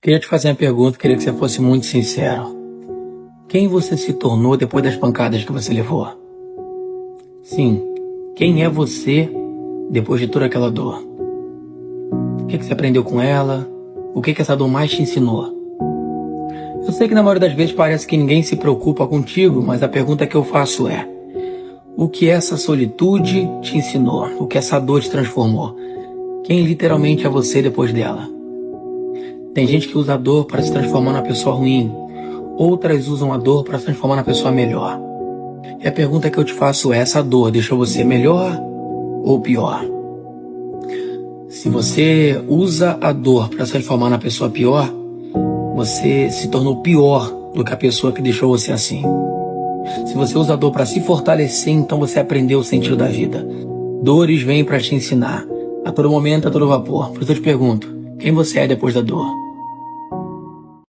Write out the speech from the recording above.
Queria te fazer uma pergunta, queria que você fosse muito sincero. Quem você se tornou depois das pancadas que você levou? Sim, quem é você depois de toda aquela dor? O que você aprendeu com ela? O que essa dor mais te ensinou? Eu sei que na maioria das vezes parece que ninguém se preocupa contigo, mas a pergunta que eu faço é: o que essa solitude te ensinou? O que essa dor te transformou? Quem literalmente é você depois dela? Tem gente que usa a dor para se transformar numa pessoa ruim. Outras usam a dor para se transformar na pessoa melhor. E a pergunta que eu te faço é: essa dor deixou você melhor ou pior? Se você usa a dor para se transformar na pessoa pior, você se tornou pior do que a pessoa que deixou você assim. Se você usa a dor para se fortalecer, então você aprendeu o sentido da vida. Dores vêm para te ensinar, a todo momento, a todo vapor. Por isso eu te pergunto: quem você é depois da dor?